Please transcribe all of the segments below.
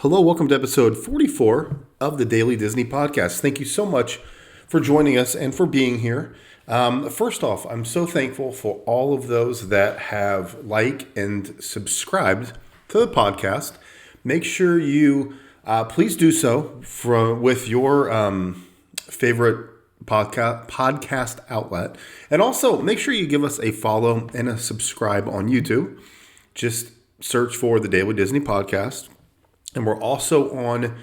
Hello, welcome to episode 44 of the Daily Disney Podcast. Thank you so much for joining us and for being here. First off, I'm so thankful for all of those that have liked and subscribed to the podcast. Make sure you please do so with your favorite podcast outlet. And also make sure you give us a follow and a subscribe on YouTube. Just search for the Daily Disney Podcast. And we're also on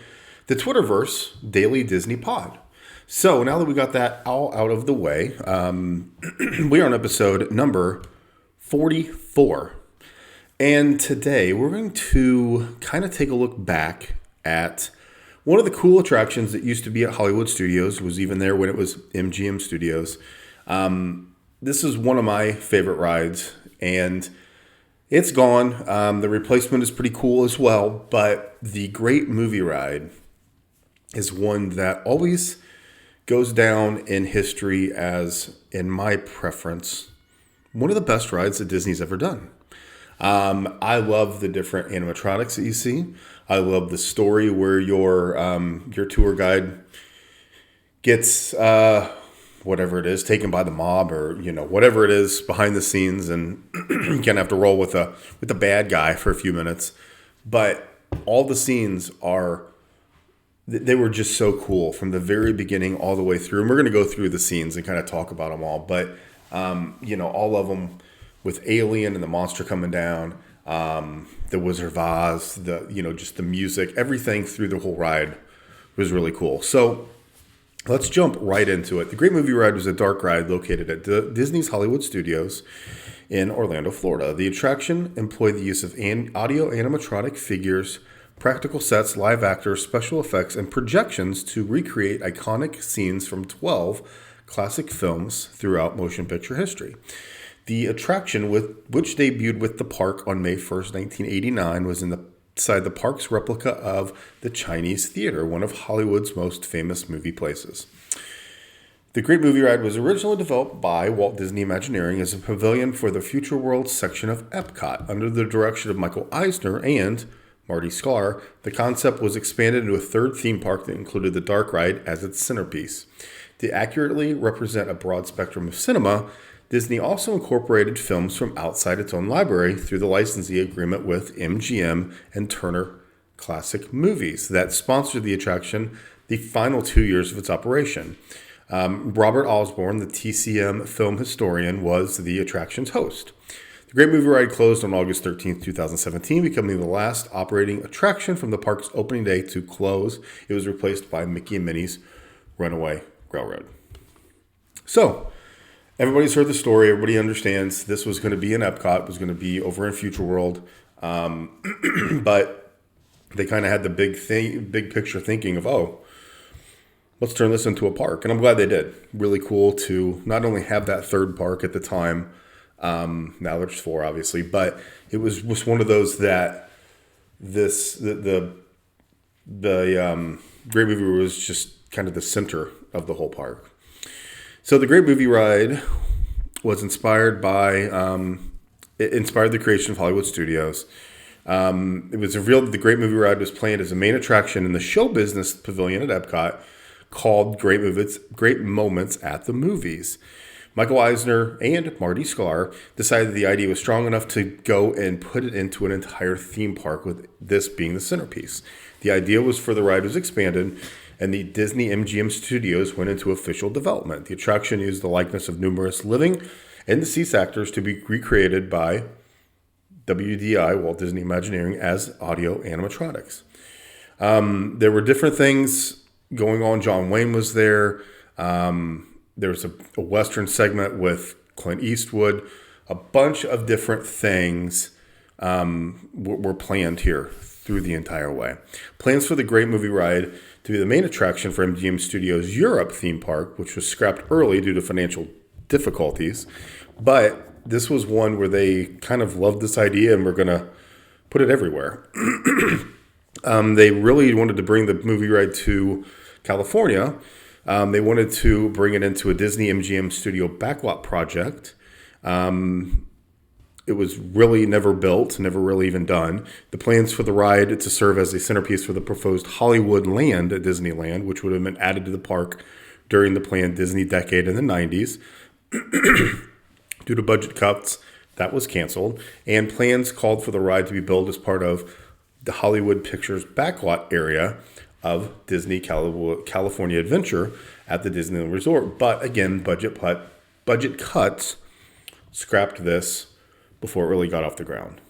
the Twitterverse, Daily Disney Pod. So now that we got that all out of the way, we are on episode number 44. And today we're going to kind of take a look back at one of the cool attractions that used to be at Hollywood Studios, was even there when it was MGM Studios. This is one of my favorite rides, and it's gone. The replacement is pretty cool as well, but the Great Movie Ride is one that always goes down in history as, in my preference, one of the best rides that Disney's ever done. I love the different animatronics that you see. I love the story where your tour guide gets whatever it is, taken by the mob, or whatever it is behind the scenes, and you kind of have to roll with the bad guy for a few minutes. But all the scenes they were just so cool from the very beginning all the way through. And we're going to go through the scenes and kind of talk about them all. But all of them with Alien and the monster coming down, the Wizard of Oz, just the music, everything through the whole ride was really cool. So let's jump right into it. The Great Movie Ride was a dark ride located at Disney's Hollywood Studios in Orlando, Florida. The attraction employed the use of audio animatronic figures, practical sets, live actors, special effects, and projections to recreate iconic scenes from 12 classic films throughout motion picture history. The attraction, which debuted with the park on May 1st, 1989, was inside the park's replica of the Chinese Theater, one of Hollywood's most famous movie places. The Great Movie Ride was originally developed by Walt Disney Imagineering as a pavilion for the Future World section of Epcot. Under the direction of Michael Eisner and Marty Sklar, the concept was expanded into a third theme park that included the dark ride as its centerpiece. To accurately represent a broad spectrum of cinema, Disney also incorporated films from outside its own library through the licensing agreement with MGM and Turner Classic Movies that sponsored the attraction the final 2 years of its operation. Robert Osborne, the TCM film historian, was the attraction's host. The Great Movie Ride closed on August 13, 2017, becoming the last operating attraction from the park's opening day to close. It was replaced by Mickey and Minnie's Runaway Railroad. So, everybody's heard the story. Everybody understands this was going to be in Epcot, was going to be over in Future World. But they kind of had the big picture thinking of, let's turn this into a park. And I'm glad they did. Really cool to not only have that third park at the time. Now there's 4, obviously. But it was one of those that the Great Movie was just kind of the center of the whole park. So the Great Movie Ride was inspired the creation of Hollywood Studios. It was revealed that the Great Movie Ride was planned as a main attraction in the show business pavilion at Epcot called Great Moments at the Movies. Michael Eisner and Marty Sklar decided the idea was strong enough to go and put it into an entire theme park, with this being the centerpiece. The idea was for the ride was expanded, and the Disney MGM Studios went into official development. The attraction used the likeness of numerous living and deceased actors to be recreated by WDI, Walt Disney Imagineering, as audio animatronics. There were different things going on. John Wayne was there. There was a Western segment with Clint Eastwood. A bunch of different things were planned here through the entire way. Plans for the Great Movie Ride to be the main attraction for MGM Studios' Europe theme park, which was scrapped early due to financial difficulties. But this was one where they kind of loved this idea and were going to put it everywhere. They really wanted to bring the movie ride to California. They wanted to bring it into a Disney MGM Studio backlot project. it was really never built, never really even done. The plans for the ride to serve as a centerpiece for the proposed Hollywood Land at Disneyland, which would have been added to the park during the planned Disney decade in the 90s. Due to budget cuts, that was canceled, and plans called for the ride to be built as part of the Hollywood Pictures backlot area of Disney California Adventure at the Disneyland Resort. But again, budget cuts scrapped this before it really got off the ground.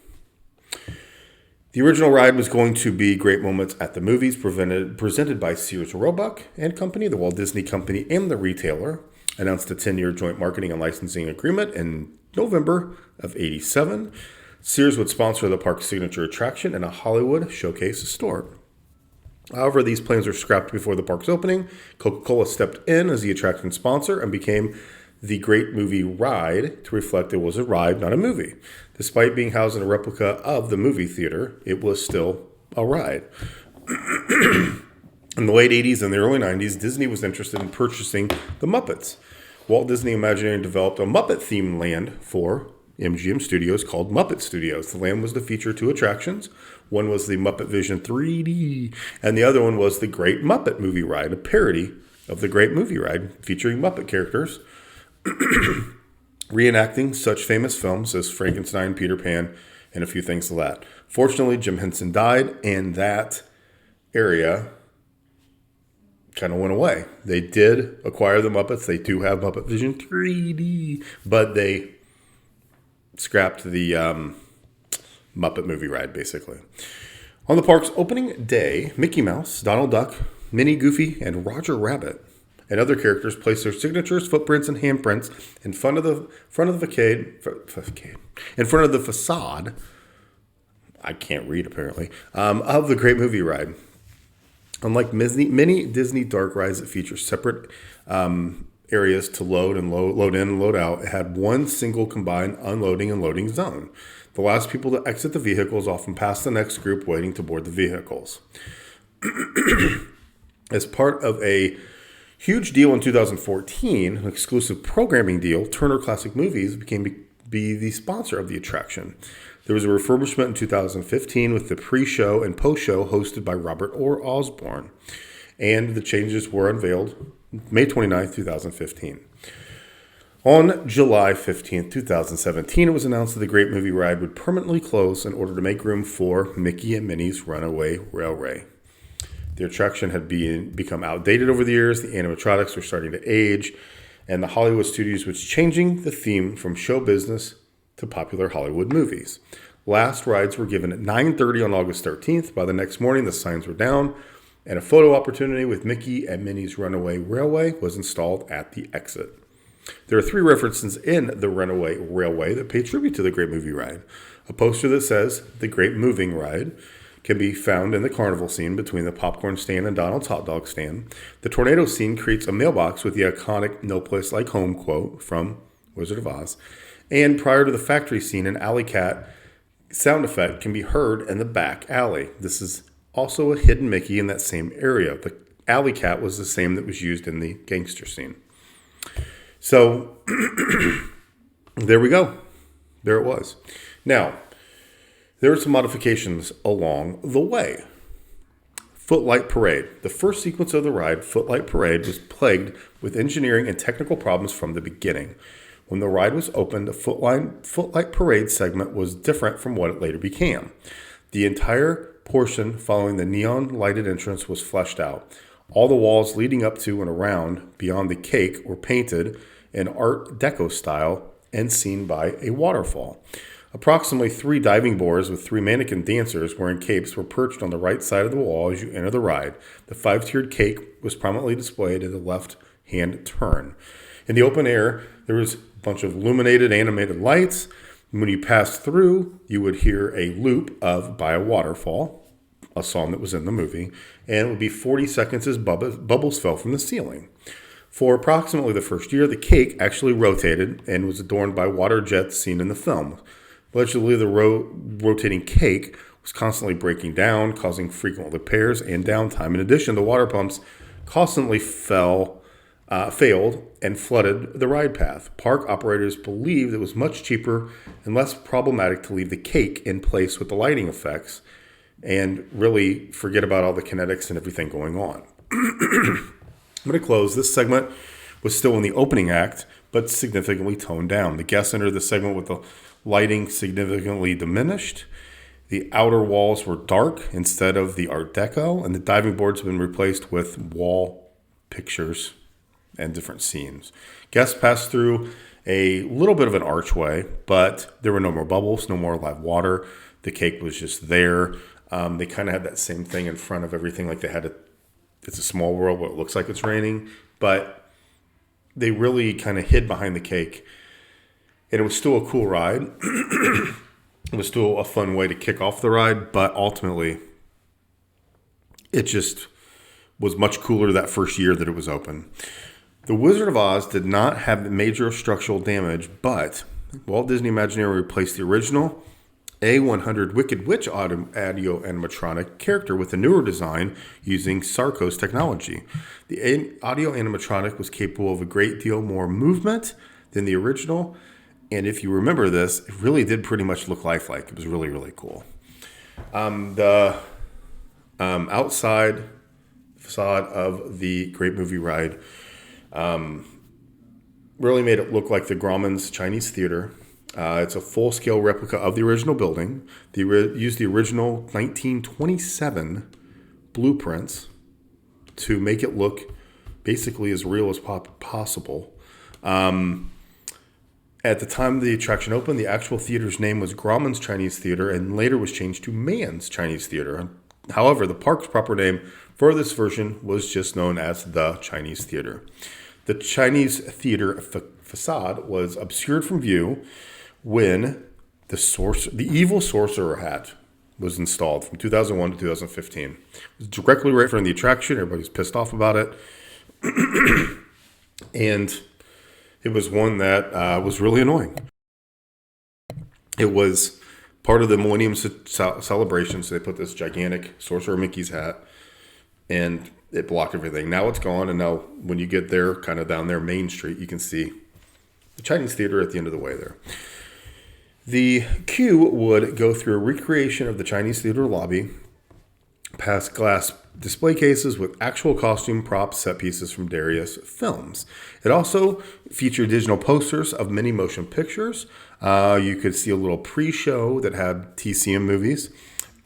The original ride was going to be Great Moments at the Movies, presented by Sears Roebuck and Company, the Walt Disney Company, and the retailer. Announced a 10-year joint marketing and licensing agreement in November of '87. Sears would sponsor the park's signature attraction and a Hollywood showcase store. However, these plans were scrapped before the park's opening. Coca-Cola stepped in as the attraction sponsor and became the Great Movie Ride to reflect it was a ride, not a movie. Despite being housed in a replica of the movie theater, it was still a ride. In the late 80s and the early 90s, Disney was interested in purchasing the Muppets. Walt Disney Imagineering developed a Muppet-themed land for MGM Studios called Muppet Studios. The land was to feature 2 attractions. One was the Muppet Vision 3D, and the other one was the Great Muppet Movie Ride, a parody of the Great Movie Ride featuring Muppet characters reenacting such famous films as Frankenstein, Peter Pan, and a few things like that. Fortunately, Jim Henson died, and that area kind of went away. They did acquire the Muppets. They do have Muppet Vision 3D, but they scrapped the Muppet Movie Ride, basically. On the park's opening day, Mickey Mouse, Donald Duck, Minnie, Goofy, and Roger Rabbit and other characters placed their signatures, footprints, and handprints in front of the facade. I can't read apparently. Of the Great Movie Ride. Unlike many Disney dark rides that feature separate areas to load in and load out, it had one single combined unloading and loading zone. The last people to exit the vehicles often pass the next group waiting to board the vehicles. As part of a huge deal in 2014, an exclusive programming deal, Turner Classic Movies became the sponsor of the attraction. There was a refurbishment in 2015 with the pre-show and post-show hosted by Robert Orr Osborne, and the changes were unveiled May 29, 2015. On July 15, 2017, it was announced that the Great Movie Ride would permanently close in order to make room for Mickey and Minnie's Runaway Railway. The attraction had become outdated over the years, the animatronics were starting to age, and the Hollywood Studios was changing the theme from show business to popular Hollywood movies. Last rides were given at 9:30 on August 13th. By the next morning, the signs were down, and a photo opportunity with Mickey and Minnie's Runaway Railway was installed at the exit. There are 3 references in the Runaway Railway that pay tribute to the Great Movie Ride. A poster that says, "The Great Moving Ride," can be found in the carnival scene between the popcorn stand and Donald's hot dog stand. The tornado scene creates a mailbox with the iconic "No Place Like Home" quote from Wizard of Oz. And prior to the factory scene, an alley cat sound effect can be heard in the back alley. This is also a hidden Mickey in that same area. The alley cat was the same that was used in the gangster scene. So, there we go. There it was. Now, there were some modifications along the way. Footlight Parade. The first sequence of the ride, Footlight Parade, was plagued with engineering and technical problems from the beginning. When the ride was opened, the Footlight Parade segment was different from what it later became. The entire portion following the neon-lighted entrance was fleshed out. All the walls leading up to and around beyond the cake were painted in Art Deco style and seen by a waterfall. Approximately 3 diving boards with 3 mannequin dancers wearing capes were perched on the right side of the wall as you enter the ride. The 5-tiered cake was prominently displayed at the left-hand turn. In the open air, there was a bunch of illuminated animated lights. When you passed through, you would hear a loop of "By a Waterfall," a song that was in the movie, and it would be 40 seconds as bubbles fell from the ceiling. For approximately the first year, the cake actually rotated and was adorned by water jets seen in the film. Allegedly, the rotating cake was constantly breaking down, causing frequent repairs and downtime. In addition, the water pumps constantly fell failed and flooded the ride path. Park operators believed it was much cheaper and less problematic to leave the cake in place with the lighting effects and really forget about all the kinetics and everything going on. I'm going to close. This segment was still in the opening act, but significantly toned down. The guests entered the segment with the lighting significantly diminished. The outer walls were dark instead of the Art Deco, and the diving boards have been replaced with wall pictures and different scenes. Guests passed through a little bit of an archway, but there were no more bubbles, no more live water. The cake was just there. They kind of had that same thing in front of everything, like they had it's a small world where it looks like it's raining, but they really kind of hid behind the cake. And it was still a cool ride. It was still a fun way to kick off the ride, but ultimately, it just was much cooler that first year that it was open. The Wizard of Oz did not have major structural damage, but Walt Disney Imagineering replaced the original A100 Wicked Witch audio animatronic character with a newer design using Sarcos technology. The audio animatronic was capable of a great deal more movement than the original, and if you remember this, it really did pretty much look lifelike. It was really, really cool. The outside facade of the Great Movie Ride really made it look like the Grauman's Chinese Theater. It's a full-scale replica of the original building. They used the original 1927 blueprints to make it look basically as real as possible. At the time the attraction opened, the actual theater's name was Grauman's Chinese Theater and later was changed to Mann's Chinese Theater. However, the park's proper name for this version was just known as the Chinese Theater. The Chinese Theater facade was obscured from view when the evil sorcerer hat was installed from 2001 to 2015. It was directly right in front of the attraction. Everybody's pissed off about it. And it was one that was really annoying. It was part of the Millennium celebration, so they put this gigantic Sorcerer Mickey's hat, and it blocked everything. Now it's gone, and now when you get there, kind of down there, Main Street, you can see the Chinese Theater at the end of the way there. The queue would go through a recreation of the Chinese Theater lobby, past glass display cases with actual costume props set pieces from various films. It also featured digital posters of many motion pictures. You could see a little pre-show that had TCM movies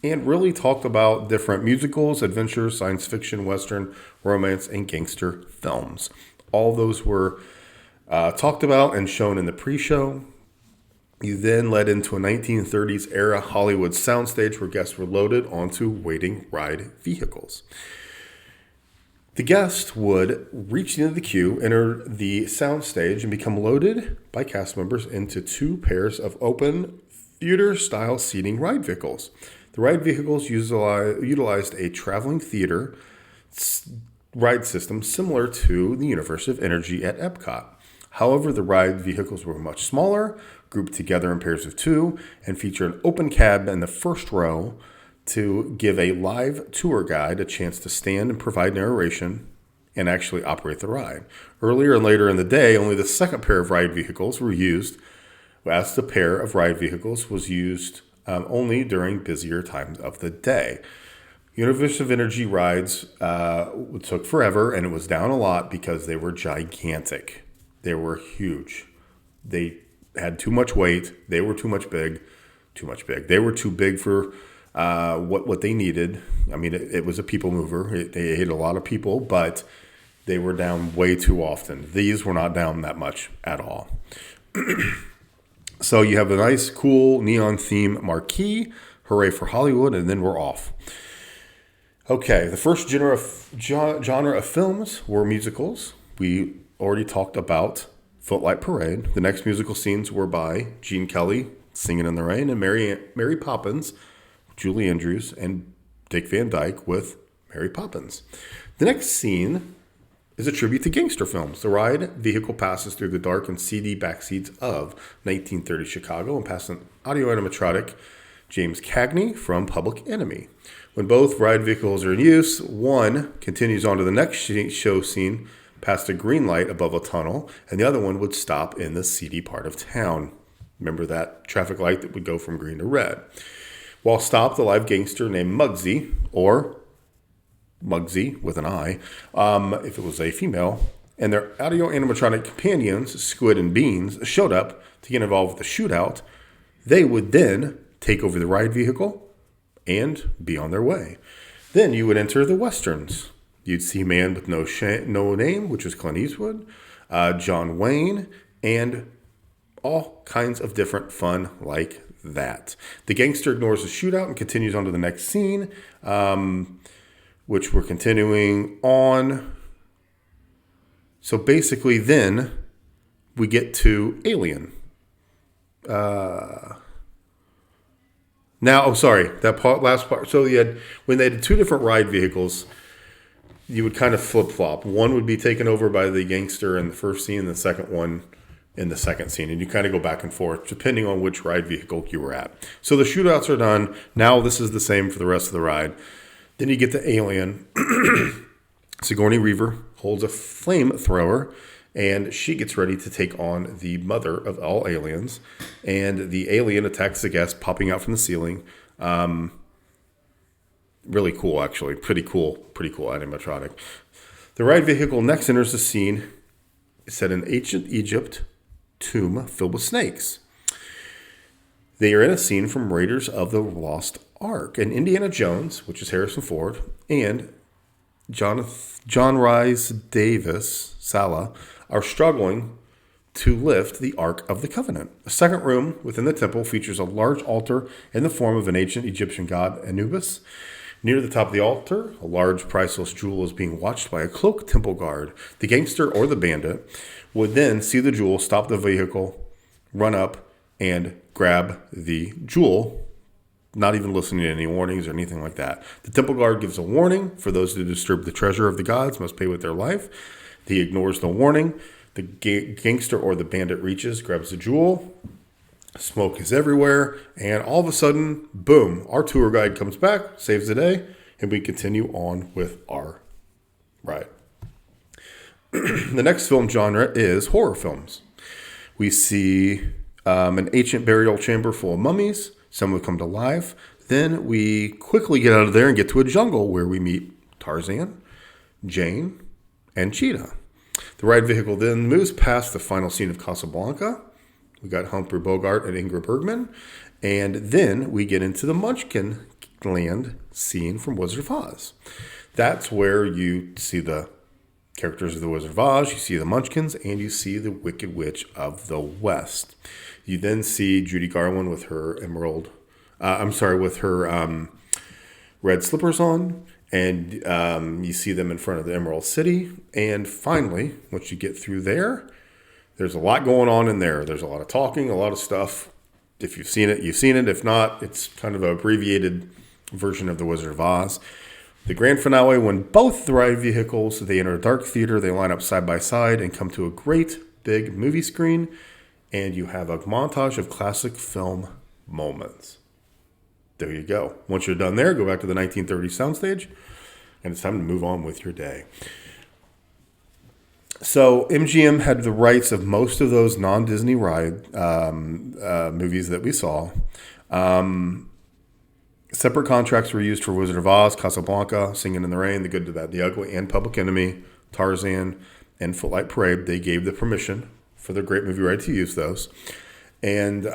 and really talked about different musicals, adventures, science fiction, western, romance, and gangster films. All those were talked about and shown in the pre-show. You then led into a 1930s era Hollywood soundstage where guests were loaded onto waiting ride vehicles. The guest would reach the end of the queue, enter the soundstage, and become loaded by cast members into two pairs of open theater-style seating ride vehicles. The ride vehicles utilized a traveling theater ride system similar to the Universe of Energy at Epcot. However, the ride vehicles were much smaller, grouped together in pairs of two, and feature an open cab in the first row to give a live tour guide a chance to stand and provide narration and actually operate the ride. Earlier and later in the day, only the second pair of ride vehicles were used, as the pair of ride vehicles was used only during busier times of the day. Universe of Energy rides took forever, and it was down a lot because they were gigantic. They were huge. They had too much weight. They were too much big. They were too big for what they needed. I mean, it was a people mover. They ate a lot of people, but they were down way too often. These were not down that much at all. So you have a nice, cool neon theme marquee. Hooray for Hollywood, and then we're off. Okay, the first genre of films were musicals. We already talked about Footlight Parade. The next musical scenes were by Gene Kelly, Singing in the Rain, and Mary Poppins, Julie Andrews, and Dick Van Dyke with Mary Poppins. The next scene is a tribute to gangster films. The ride vehicle passes through the dark and seedy backseats of 1930 Chicago and past an audio animatronic, James Cagney from Public Enemy. When both ride vehicles are in use, one continues on to the next show scene past a green light above a tunnel, and the other one would stop in the seedy part of town. Remember that traffic light that would go from green to red. While stopped, the live gangster named Muggsy, or Muggsy with an I, if it was a female, and their audio animatronic companions, Squid and Beans, showed up to get involved with the shootout. They would then take over the ride vehicle and be on their way. Then you would enter the Westerns. You'd see Man with No Name, which is Clint Eastwood, John Wayne, and all kinds of different fun like that. The gangster ignores the shootout and continues on to the next scene, which we're continuing on. So basically then we get to Alien. Last part. So you had, when they had two different ride vehicles, you would kind of flip-flop. One would be taken over by the gangster in the first scene, and the second one in the second scene. And you kind of go back and forth, depending on which ride vehicle you were at. So the shootouts are done. Now this is the same for the rest of the ride. Then you get to Alien. Sigourney Weaver holds a flamethrower, and she gets ready to take on the mother of all aliens. And the alien attacks the guest popping out from the ceiling. Really cool, actually. Pretty cool animatronic. The ride vehicle next enters the scene. It's set in ancient Egypt, tomb filled with snakes. They are in a scene from Raiders of the Lost Ark. And Indiana Jones, which is Harrison Ford, and John Rhys Davis, Sala, are struggling to lift the Ark of the Covenant. A second room within the temple features a large altar in the form of an ancient Egyptian god, Anubis. Near the top of the altar, a large priceless jewel is being watched by a cloaked temple guard. The gangster or the bandit would then see the jewel, stop the vehicle, run up, and grab the jewel, not even listening to any warnings or anything like that. The temple guard gives a warning for those who disturb the treasure of the gods must pay with their life. He ignores the warning. The gangster or the bandit reaches, grabs the jewel. Smoke is everywhere. And all of a sudden, boom, our tour guide comes back, saves the day, and we continue on with our ride. The next film genre is horror films. We see an ancient burial chamber full of mummies. Some would come to life. Then we quickly get out of there and get to a jungle where we meet Tarzan, Jane, and Cheetah. The ride vehicle then moves past the final scene of Casablanca. We got Humphrey Bogart and Ingrid Bergman. And then we get into the Munchkin Land scene from Wizard of Oz. That's where you see the characters of the Wizard of Oz, you see the Munchkins, and you see the Wicked Witch of the West. You then see Judy Garland with her red slippers on, and you see them in front of the Emerald City. And finally, once you get through there, there's a lot going on in there. There's a lot of talking, a lot of stuff. If you've seen it, you've seen it. If not, it's kind of an abbreviated version of The Wizard of Oz. The grand finale, when both the ride vehicles, they enter a dark theater, they line up side by side and come to a great big movie screen, and you have a montage of classic film moments. There you go. Once you're done there, go back to the 1930s soundstage, and it's time to move on with your day. So MGM had the rights of most of those non-Disney ride movies that we saw. Separate contracts were used for Wizard of Oz, Casablanca, Singing in the Rain, The Good, the Bad, the Ugly, and Public Enemy, Tarzan, and Footlight Parade. They gave the permission for the Great Movie Right to use those. And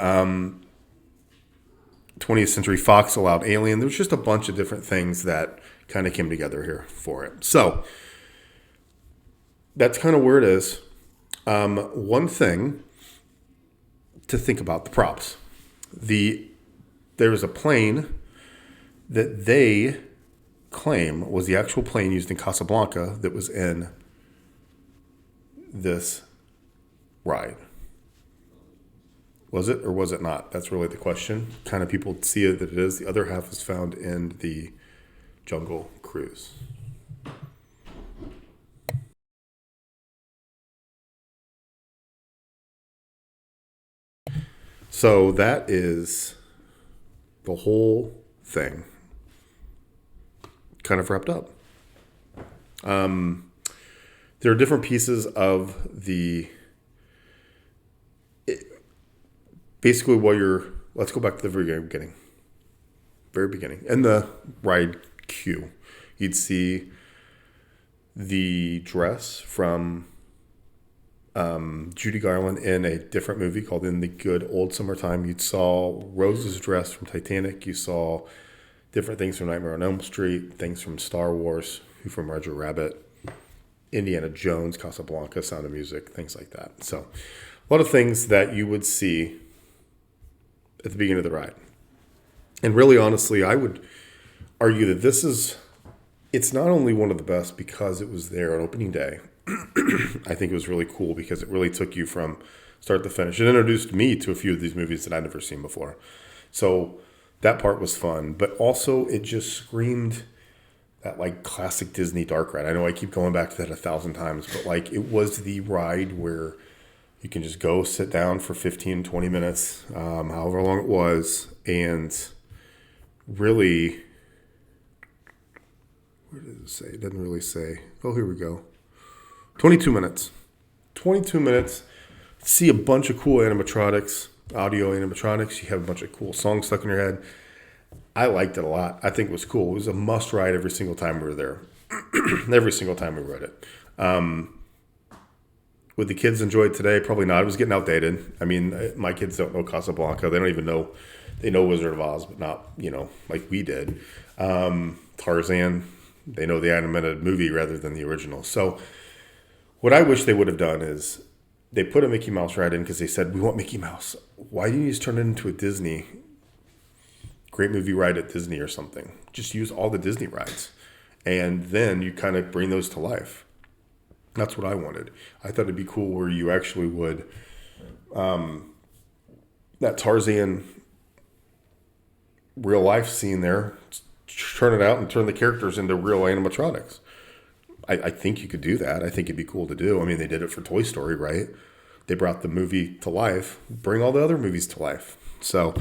20th Century Fox allowed Alien. There was just a bunch of different things that kind of came together here for it. So that's kind of where it is. One thing to think about, the props. There was a plane that they claim was the actual plane used in Casablanca that was in this ride. Was it or was it not? That's really the question. Kind of people see it that it is. The other half is found in the Jungle Cruise. So that is the whole thing kind of wrapped up. there are different pieces of basically let's go back to the very beginning. In the ride queue, you'd see the dress from Judy Garland in a different movie called In the Good Old Summertime. You saw Rose's dress from Titanic. You saw different things from Nightmare on Elm Street, things from Star Wars, Who Framed Roger Rabbit, Indiana Jones, Casablanca, Sound of Music, things like that. So a lot of things that you would see at the beginning of the ride. And really, honestly, I would argue that it's not only one of the best because it was there on opening day. I think it was really cool because it really took you from start to finish. It introduced me to a few of these movies that I'd never seen before. So that part was fun, but also it just screamed that like classic Disney dark ride. I know I keep going back to that 1,000 times, but like it was the ride where you can just go sit down for 15, 20 minutes, however long it was, and really, where does it say? It doesn't really say. Oh, here we go. 22 minutes. 22 minutes. See a bunch of cool animatronics, audio animatronics. You have a bunch of cool songs stuck in your head. I liked it a lot. I think it was cool. It was a must ride every single time we were there. Every single time we rode it. Would the kids enjoy it today? Probably not. It was getting outdated. I mean, my kids don't know Casablanca. They don't even know. They know Wizard of Oz, but not, like we did. Tarzan, they know the animated movie rather than the original. So what I wish they would have done is they put a Mickey Mouse ride in because they said, we want Mickey Mouse. Why didn't you just turn it into a Disney, great movie ride at Disney or something? Just use all the Disney rides. And then you kind of bring those to life. That's what I wanted. I thought it'd be cool where you actually would, that Tarzan real life scene there, turn it out and turn the characters into real animatronics. I think you could do that. I think it'd be cool to do. I mean, they did it for Toy Story, right? They brought the movie to life. Bring all the other movies to life. So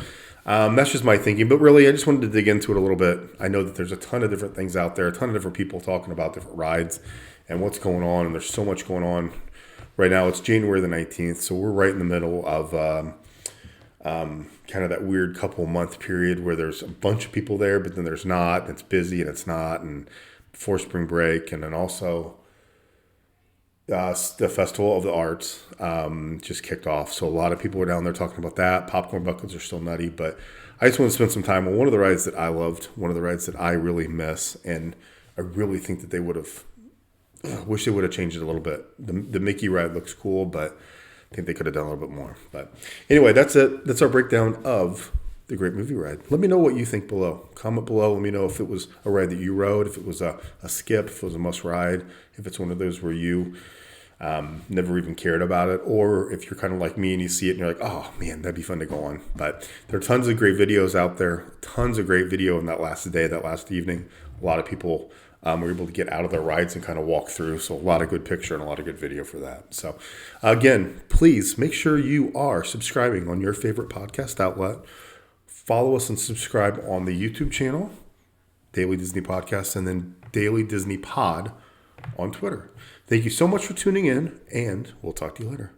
that's just my thinking. But really, I just wanted to dig into it a little bit. I know that there's a ton of different things out there, a ton of different people talking about different rides and what's going on. And there's so much going on right now. It's January the 19th, so we're right in the middle of kind of that weird couple month period where there's a bunch of people there, but then there's not. And it's busy and it's not. And before spring break, and then also the Festival of the Arts just kicked off. So a lot of people were down there talking about that. Popcorn buckets are still nutty, but I just want to spend some time on one of the rides that I loved, one of the rides that I really miss, and I really think that they would have, wish they would have changed it a little bit. The Mickey ride looks cool, but I think they could have done a little bit more. But anyway, that's it. That's our breakdown of the Great Movie Ride. Let me know what you think below. Comment below. Let me know if it was a ride that you rode, if it was a skip, if it was a must ride, if it's one of those where you never even cared about it, or if you're kind of like me and you see it and you're like, oh man, that'd be fun to go on. But there are tons of great videos out there, tons of great video in that last day, that last evening. A lot of people were able to get out of their rides and kind of walk through. So a lot of good picture and a lot of good video for that. So again, please make sure you are subscribing on your favorite podcast outlet. Follow us and subscribe on the YouTube channel, Daily Disney Podcast, and then Daily Disney Pod on Twitter. Thank you so much for tuning in, and we'll talk to you later.